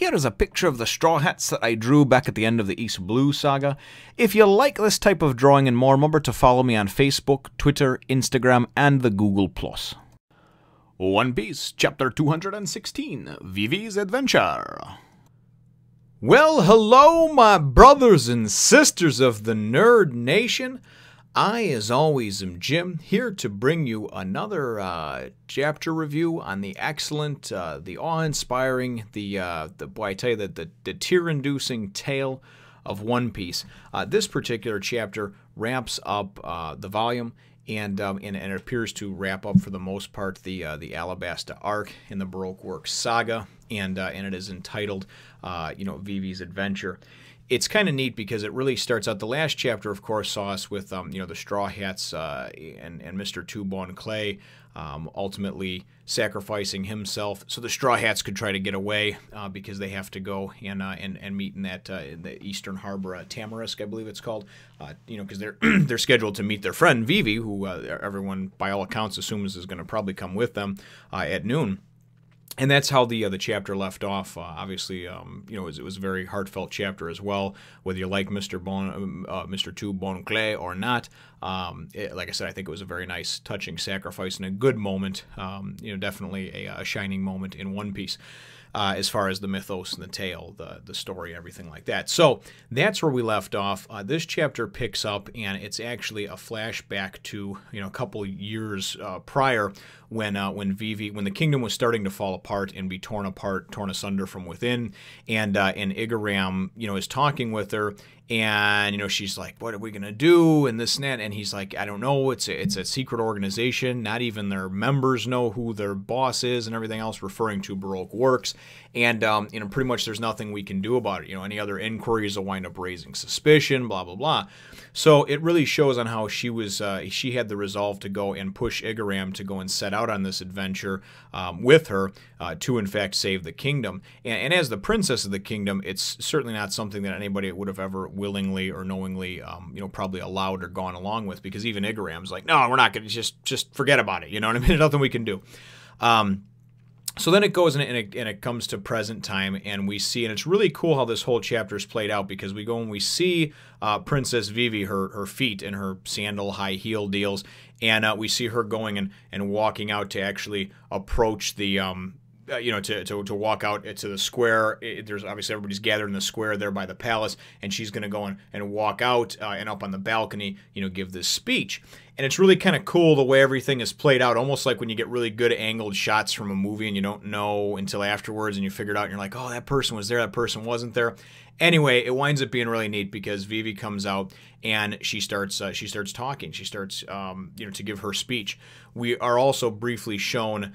here is a picture of the Straw Hats that I drew back at the end of the East Blue saga. If you like this type of drawing and more, remember to follow me on Facebook, Twitter, Instagram, and the Google+. One Piece, Chapter 216, Vivi's Adventure. Well, hello, my brothers and sisters of the Nerd Nation. I, as always, am Jim, here to bring you another chapter review on the excellent, the awe-inspiring, boy, I tell you, the tear-inducing tale of One Piece. This particular chapter wraps up the volume, and it appears to wrap up, for the most part, the Alabasta arc in the Baroque Works saga, and it is entitled, Vivi's Adventure. It's kind of neat because it really starts out. The last chapter, of course, saw us with the Straw Hats and Mr. Two Bone Clay ultimately sacrificing himself so the Straw Hats could try to get away because they have to go and meet in that in the Eastern Harbor, Tamarisk, I believe it's called. Because they're scheduled to meet their friend Vivi, who everyone by all accounts assumes is going to probably come with them at noon. And that's how the chapter left off. Obviously, it was a very heartfelt chapter as well, whether you like Mr. Two Bone Clay or not. Like I said, I think it was a very nice, touching sacrifice and a good moment. Definitely a shining moment in One Piece. As far as the mythos and the tale, the story, everything like that. So that's where we left off. This chapter picks up, and it's actually a flashback to a couple years prior when the kingdom was starting to fall apart and be torn asunder from within, and Igaram is talking with her. And, she's like, what are we going to do? And this and that. And he's like, I don't know. It's a secret organization. Not even their members know who their boss is and everything else, referring to Baroque Works. And, pretty much there's nothing we can do about it. Any other inquiries will wind up raising suspicion, blah, blah, blah. So it really shows on how she had the resolve to go and push Igaram to go and set out on this adventure with her to, in fact, save the kingdom. And as the princess of the kingdom, it's certainly not something that anybody would have ever willingly or knowingly, probably allowed or gone along with, because even Igaram's like, no, we're not going to just forget about it. You know what I mean? There's nothing we can do. So then it goes and it comes to present time, and we see, and it's really cool how this whole chapter is played out, because we go and we see Princess Vivi, her feet and her sandal high heel deals, and we see her going and walking out to actually approach the to walk out to the square. There's obviously everybody's gathered in the square there by the palace, and she's going to go and walk out and up on the balcony, give this speech. And it's really kind of cool the way everything is played out, almost like when you get really good angled shots from a movie and you don't know until afterwards, and you figure it out and you're like, oh, that person was there, that person wasn't there. Anyway, it winds up being really neat because Vivi comes out and she starts talking. She starts to give her speech. We are also briefly shown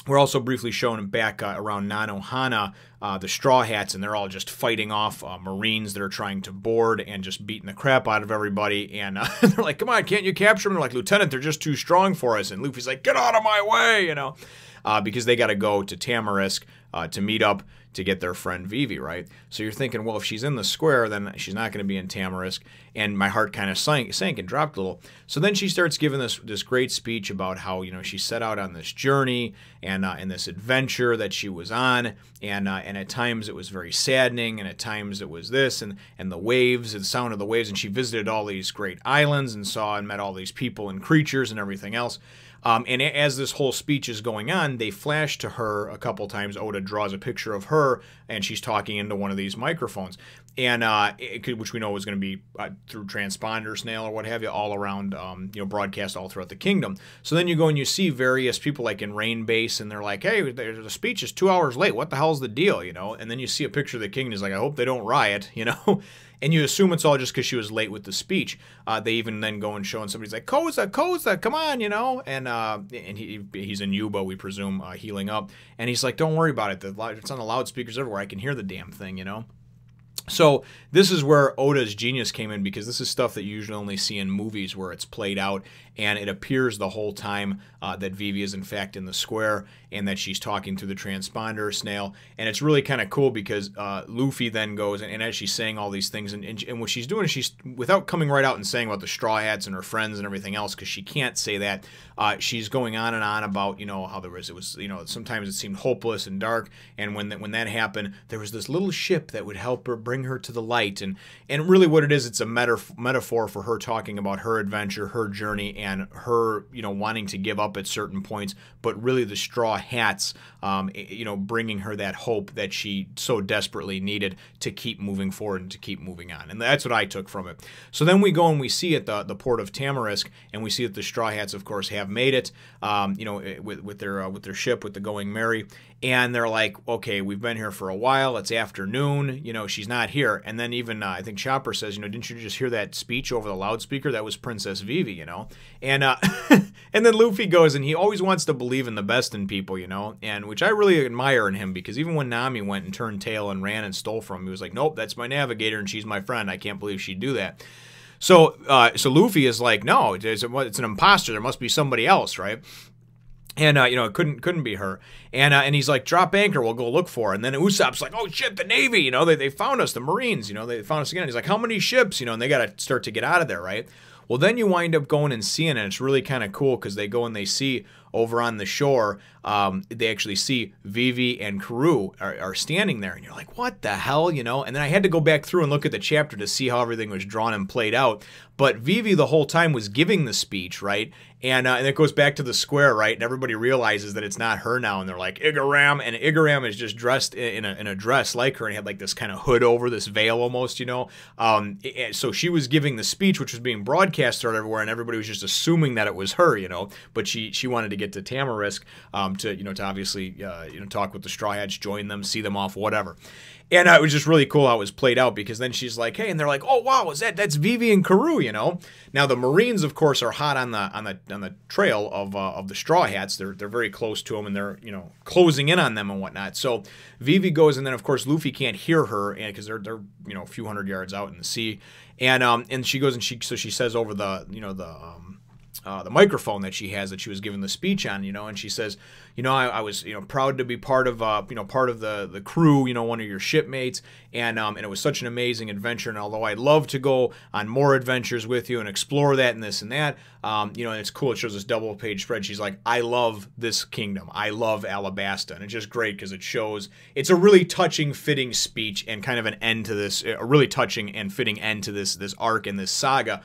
back around Nanohana, the Straw Hats, and they're all just fighting off Marines that are trying to board and just beating the crap out of everybody. And they're like, come on, can't you capture them? They're like, Lieutenant, they're just too strong for us. And Luffy's like, get out of my way, because they got to go to Tamarisk to meet up to get their friend Vivi, right? So you're thinking, well, if she's in the square, then she's not going to be in Tamarisk. And my heart kind of sank and dropped a little. So then she starts giving this great speech about how, she set out on this journey and this adventure that she was on. And at times it was very saddening, and at times it was this, and the waves, the sound of the waves. And she visited all these great islands and saw and met all these people and creatures and everything else. And as this whole speech is going on, they flash to her a couple times. Oda draws a picture of her, and she's talking into one of these microphones, and which we know is going to be through transponder, snail, or what have you, all around, broadcast all throughout the kingdom. So then you go and you see various people like in Rain Base, and they're like, hey, the speech is 2 hours late. What the hell's the deal, And then you see a picture of the king, and he's like, I hope they don't riot, And you assume it's all just because she was late with the speech. They even then go and show, and somebody's like, Koza, come on, And he's in Yuba, we presume, healing up. And he's like, don't worry about it. It's on the loudspeakers everywhere. I can hear the damn thing, So this is where Oda's genius came in, because this is stuff that you usually only see in movies where it's played out, and it appears the whole time that Vivi is in fact in the square, and that she's talking to the transponder snail. And it's really kind of cool because Luffy then goes, and as she's saying all these things, and what she's doing is she's, without coming right out and saying about the Straw Hats and her friends and everything else, because she can't say that, she's going on and on about, you know, how it was, you know, sometimes it seemed hopeless and dark, and when that happened, there was this little ship that would help her bring her to the light. And really what it is, it's a metaphor for her talking about her adventure, her journey, and her, you know, wanting to give up at certain points, but really the Straw Hats, you know, bringing her that hope that she so desperately needed to keep moving forward and to keep moving on. And that's what I took from it. So then we go and we see at the port of Tamarisk, and we see that the Straw Hats, of course, have made it, you know, with their ship, with the Going Merry. And they're like, okay, we've been here for a while. It's afternoon. You know, she's not here. And then even I think Chopper says, you know, didn't you just hear that speech over the loudspeaker? That was Princess Vivi, you know. And and then Luffy goes, and he always wants to believe in the best in people, you know, and which I really admire in him, because even when Nami went and turned tail and ran and stole from him, he was like, nope, that's my navigator and she's my friend. I can't believe she'd do that. So so Luffy is like, no, it's an imposter. There must be somebody else, right? And you know, it couldn't be her. And he's like, drop anchor, we'll go look for her. And then Usopp's like, oh shit, the Navy, you know, they found us, the Marines, you know, they found us again. He's like, how many ships, you know, and they got to start to get out of there, right? Well, then you wind up going and seeing, and it's really kind of cool because they go and they see over on the shore, they actually see Vivi and Karoo are standing there, and you're like, what the hell, you know? And then I had to go back through and look at the chapter to see how everything was drawn and played out. But Vivi the whole time was giving the speech, right? And it goes back to the square, right? And everybody realizes that it's not her now, and they're like, Igaram, and Igaram is just dressed in a dress like her, and had like this kind of hood over, this veil almost, you know? So she was giving the speech, which was being broadcast everywhere, and everybody was just assuming that it was her, you know? But she wanted to get to Tamarisk to obviously talk with the Straw Hats, join them, see them off, whatever. And it was just really cool how it was played out, because then she's like, hey, and they're like, oh wow, that's Vivi and Karoo, you know. Now the Marines, of course, are hot on the trail of the Straw Hats. They're very close to them, and they're, you know, closing in on them and whatnot. So Vivi goes, and then of course Luffy can't hear her, and because they're you know, a few hundred yards out in the sea, and she goes and she says over the microphone that she has, that she was giving the speech on, you know, and she says, you know, I was, you know, proud to be part of the crew, you know, one of your shipmates, and it was such an amazing adventure, and although I'd love to go on more adventures with you and explore that and this and that, you know, and it's cool, it shows this double-page spread, she's like, I love this kingdom, I love Alabasta, and it's just great because it shows, it's a really touching, fitting speech, and kind of an end to this, a really touching and fitting end to this arc and this saga,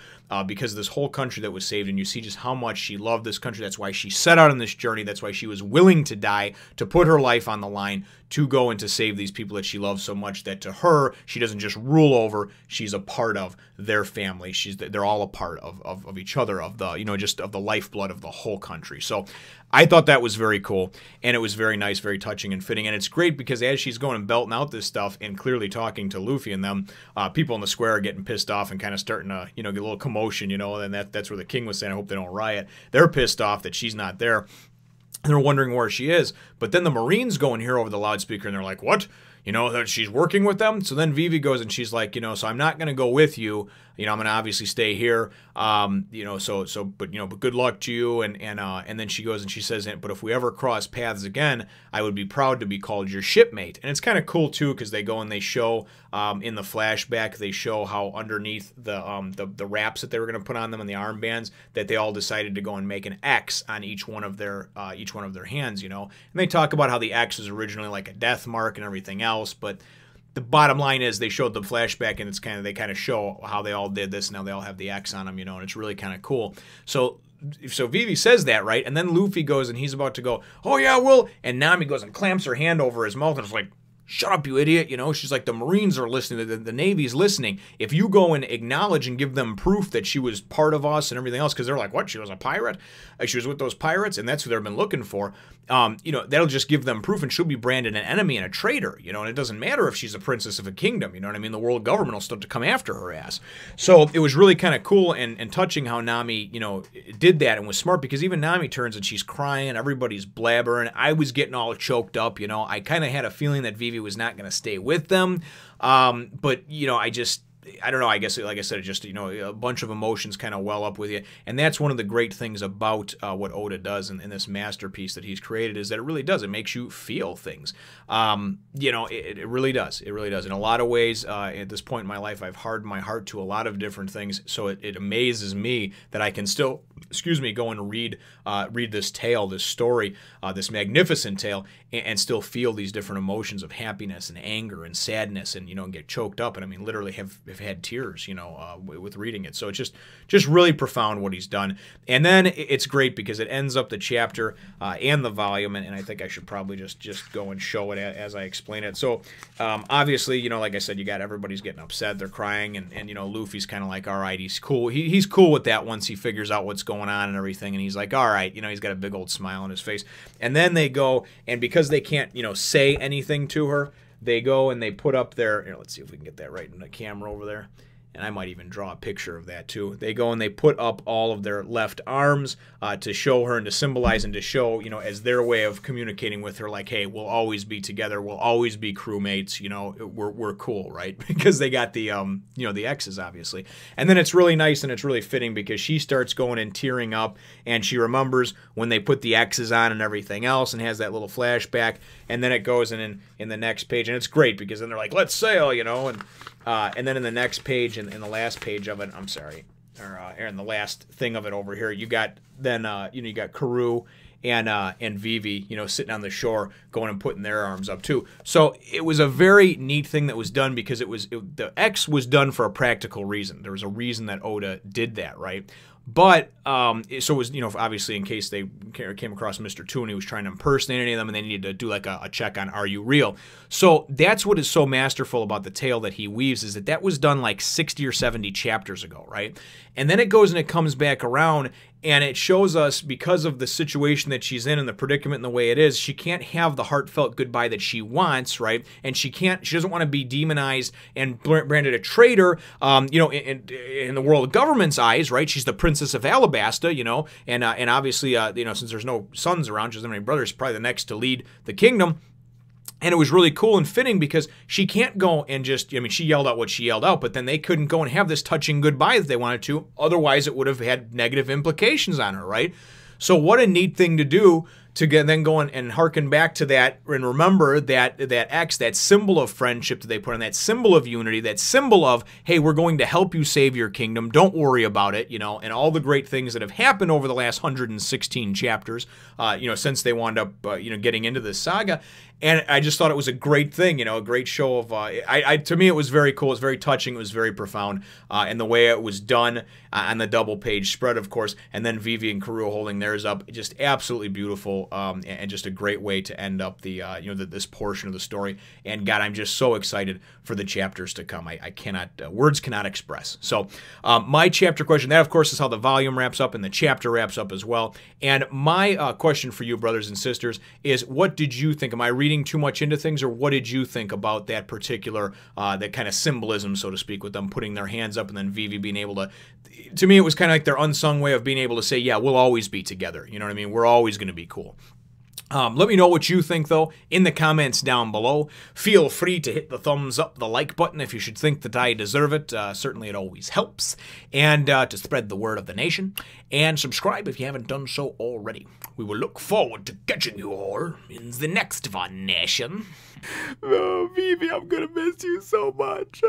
because of this whole country that was saved, and you see just how much she loved this country. That's why she set out on this journey. That's why she was willing to die, to put her life on the line, to go and to save these people that she loves so much, that to her, she doesn't just rule over, she's a part of their family. They're all a part of each other, of the, you know, just of the lifeblood of the whole country. So I thought that was very cool, and it was very nice, very touching and fitting. And it's great because as she's going and belting out this stuff and clearly talking to Luffy and them, people in the square are getting pissed off and kind of starting to, you know, get a little commotion, you know, and that's where the king was saying, I hope they don't riot. They're pissed off that she's not there. And they're wondering where she is. But then the Marines go and hear over the loudspeaker, and they're like, what? You know, that she's working with them? So then Vivi goes and she's like, you know, so I'm not going to go with you. You know, I'm going to obviously stay here. You know, but good luck to you. And then she goes and she says, but if we ever cross paths again, I would be proud to be called your shipmate. And it's kind of cool too, because they go and they show in the flashback, they show how underneath the wraps that they were going to put on them and the armbands, that they all decided to go and make an X on each one of their hands. You know, and they talk about how the X was originally like a death mark and everything else, but the bottom line is they showed the flashback, and it's they kind of show how they all did this. Now they all have the X on them, you know, and it's really kind of cool. So Vivi says that, right? And then Luffy goes and he's about to go, oh yeah, well, and Nami goes and clamps her hand over his mouth and is like, shut up, you idiot. You know, she's like, the Marines are listening, the Navy's listening. If you go and acknowledge and give them proof that she was part of us and everything else, because they're like, what, she was a pirate? She was with those pirates, and that's who they've been looking for. You know, that'll just give them proof, and she'll be branded an enemy and a traitor, you know, and it doesn't matter if she's a princess of a kingdom, you know what I mean? The world government will start to come after her ass. So it was really kind of cool and touching how Nami, you know, did that and was smart, because even Nami turns and she's crying, everybody's blabbering. I was getting all choked up, you know. I kind of had a feeling that Vivi Vivi was not going to stay with them. But, you know, I don't know, I guess, like I said, just, you know, a bunch of emotions kind of well up with you. And that's one of the great things about what Oda does in this masterpiece that he's created, is that it really does. It makes you feel things. You know, it really does. It really does. In a lot of ways, at this point in my life, I've hardened my heart to a lot of different things. So it amazes me that I can still, excuse me, go and read this tale, this story, this magnificent tale, and still feel these different emotions of happiness and anger and sadness, and, you know, and get choked up. And I mean, literally have had tears, you know, with reading it. So it's just really profound what he's done. And then it's great because it ends up the chapter and the volume, and I think I should probably just go and show it as I explain it. So obviously, you know, like I said, you got everybody's getting upset, they're crying, and you know, Luffy's kind of like, all right, he's cool. He's cool with that once he figures out what's going on and everything, and he's like, all right, you know, he's got a big old smile on his face. And then they go, and because they can't, you know, say anything to her, they go and they put up their, here, let's see if we can get that right in the camera over there. And I might even draw a picture of that too. They go and they put up all of their left arms to show her and to symbolize and to show, you know, as their way of communicating with her, like, hey, we'll always be together. We'll always be crewmates. You know, we're cool, right? Because they got the, you know, the X's, obviously. And then it's really nice and it's really fitting because she starts going and tearing up, and she remembers when they put the X's on and everything else, and has that little flashback. And then it goes in the next page, and it's great because then they're like, let's sail, you know, and then in the next page, in the last page of it, I'm sorry, or in the last thing of it over here, you got then you know, you got Karoo and Vivi, you know, sitting on the shore, going and putting their arms up too. So it was a very neat thing that was done because the X was done for a practical reason. There was a reason that Oda did that, right? But, so it was, you know, obviously in case they came across Mr. Two and he was trying to impersonate any of them and they needed to do like a check on, are you real? So that's what is so masterful about the tale that he weaves, is that was done like 60 or 70 chapters ago, right? And then it goes and it comes back around, and it shows us, because of the situation that she's in and the predicament and the way it is, she can't have the heartfelt goodbye that she wants, right? And she doesn't want to be demonized and branded a traitor, you know, in the world of government's eyes, right? She's the princess of Alabasta, you know, and obviously, you know, since there's no sons around, she doesn't have any brothers, probably the next to lead the kingdom. And it was really cool and fitting because she can't go and just, I mean, she yelled out what she yelled out, but then they couldn't go and have this touching goodbye that they wanted to. Otherwise, it would have had negative implications on her, right? So what a neat thing to do, to then go and harken back to that and remember that X, that symbol of friendship that they put on, that symbol of unity, that symbol of, hey, we're going to help you save your kingdom, don't worry about it, you know, and all the great things that have happened over the last 116 chapters, you know, since they wound up, you know, getting into this saga. And I just thought it was a great thing, you know, a great show of, to me, it was very cool. It was very touching. It was very profound. And the way it was done on the double page spread, of course, and then Vivi and Karoo holding theirs up, just absolutely beautiful, and just a great way to end up the, you know, this portion of the story. And God, I'm just so excited for the chapters to come. I cannot, words cannot express. So my chapter question, that of course is how the volume wraps up and the chapter wraps up as well. And my question for you, brothers and sisters, is what did you think? Am I reading too much into things, or what did you think about that particular, that kind of symbolism, so to speak, with them putting their hands up and then Vivi being able to me, it was kind of like their unsung way of being able to say, yeah, we'll always be together. You know what I mean? We're always going to be cool. Let me know what you think, though, in the comments down below. Feel free to hit the thumbs up, the like button, if you should think that I deserve it. Certainly, it always helps. And to spread the word of the nation. And subscribe if you haven't done so already. We will look forward to catching you all in the next one, nation. Oh, Vivi, I'm gonna miss you so much.